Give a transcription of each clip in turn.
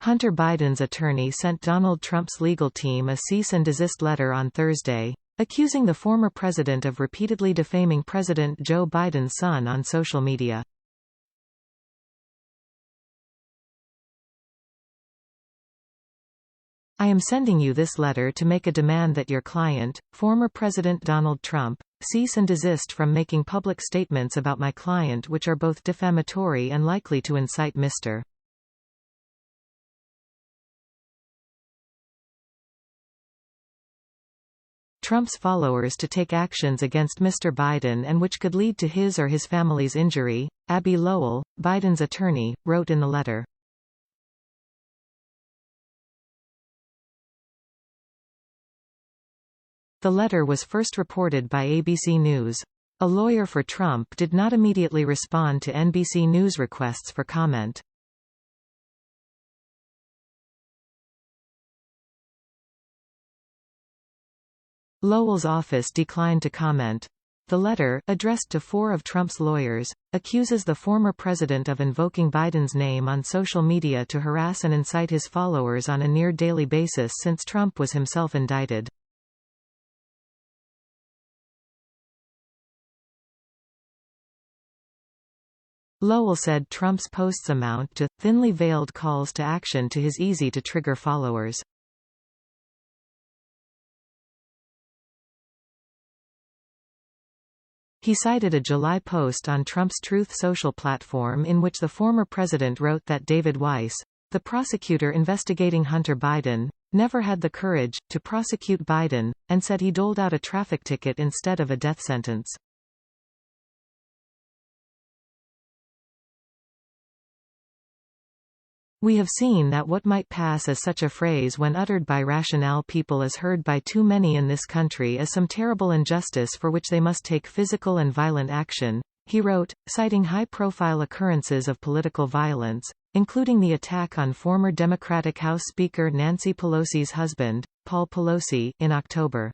Hunter Biden's attorney sent Donald Trump's legal team a cease and desist letter on Thursday, accusing the former president of repeatedly defaming President Joe Biden's son on social media. I am sending you this letter to make a demand that your client, former President Donald Trump, cease and desist from making public statements about my client which are both defamatory and likely to incite Mr. Trump's followers to take actions against Mr. Biden and which could lead to his or his family's injury, Abby Lowell, Biden's attorney, wrote in the letter. The letter was first reported by ABC News. A lawyer for Trump did not immediately respond to NBC News requests for comment. Lowell's office declined to comment. The letter, addressed to 4 of Trump's lawyers, accuses the former president of invoking Biden's name on social media to harass and incite his followers on a near-daily basis since Trump was himself indicted. Lowell said Trump's posts amount to thinly veiled calls to action to his easy-to-trigger followers. He cited a July post on Trump's Truth Social platform in which the former president wrote that David Weiss, the prosecutor investigating Hunter Biden, never had the courage to prosecute Biden, and said he doled out a traffic ticket instead of a death sentence. We have seen that what might pass as such a phrase when uttered by rational people is heard by too many in this country as some terrible injustice for which they must take physical and violent action, he wrote, citing high-profile occurrences of political violence, including the attack on former Democratic House Speaker Nancy Pelosi's husband, Paul Pelosi, in October.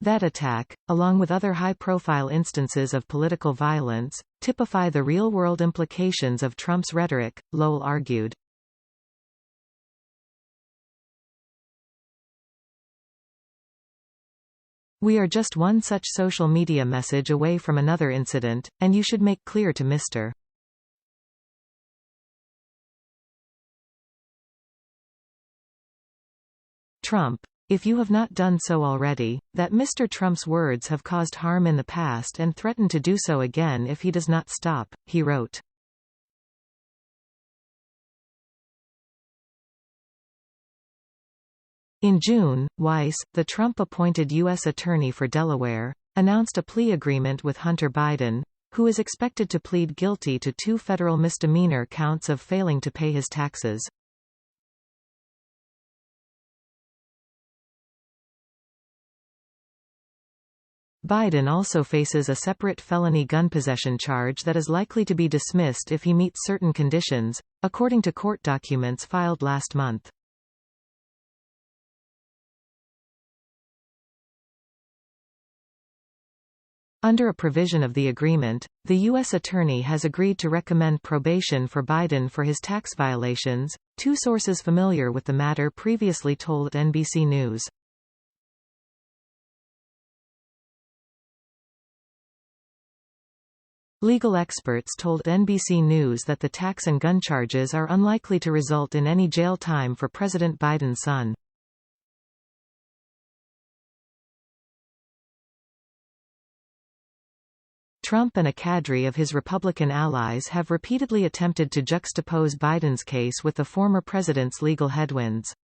That attack, along with other high-profile instances of political violence, typify the real-world implications of Trump's rhetoric, Lowell argued. We are just one such social media message away from another incident, and you should make clear to Mr. Trump, if you have not done so already, that Mr. Trump's words have caused harm in the past and threaten to do so again if he does not stop, he wrote. In June, Weiss, the Trump-appointed U.S. Attorney for Delaware, announced a plea agreement with Hunter Biden, who is expected to plead guilty to 2 federal misdemeanor counts of failing to pay his taxes. Biden also faces a separate felony gun possession charge that is likely to be dismissed if he meets certain conditions, according to court documents filed last month. Under a provision of the agreement, the U.S. Attorney has agreed to recommend probation for Biden for his tax violations, 2 sources familiar with the matter previously told NBC News. Legal experts told NBC News that the tax and gun charges are unlikely to result in any jail time for President Biden's son. Trump and a cadre of his Republican allies have repeatedly attempted to juxtapose Biden's case with the former president's legal headwinds.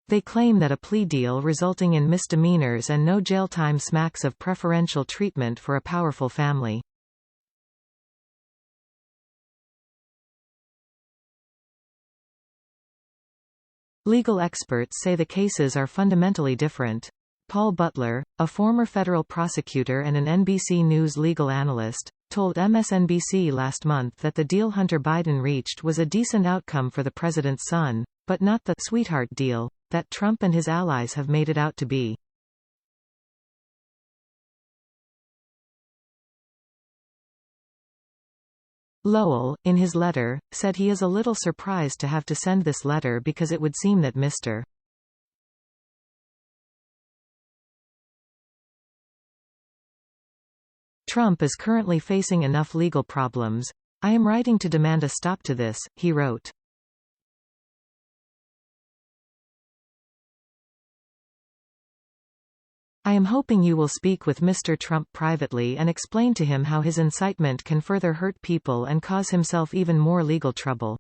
They claim that a plea deal resulting in misdemeanors and no jail time smacks of preferential treatment for a powerful family. Legal experts say the cases are fundamentally different. Paul Butler, a former federal prosecutor and an NBC News legal analyst, told MSNBC last month that the deal Hunter Biden reached was a decent outcome for the president's son, but not the sweetheart deal that Trump and his allies have made it out to be. Lowell, in his letter, said he is a little surprised to have to send this letter because it would seem that Mr. Trump is currently facing enough legal problems. I am writing to demand a stop to this, he wrote. I am hoping you will speak with Mr. Trump privately and explain to him how his incitement can further hurt people and cause himself even more legal trouble.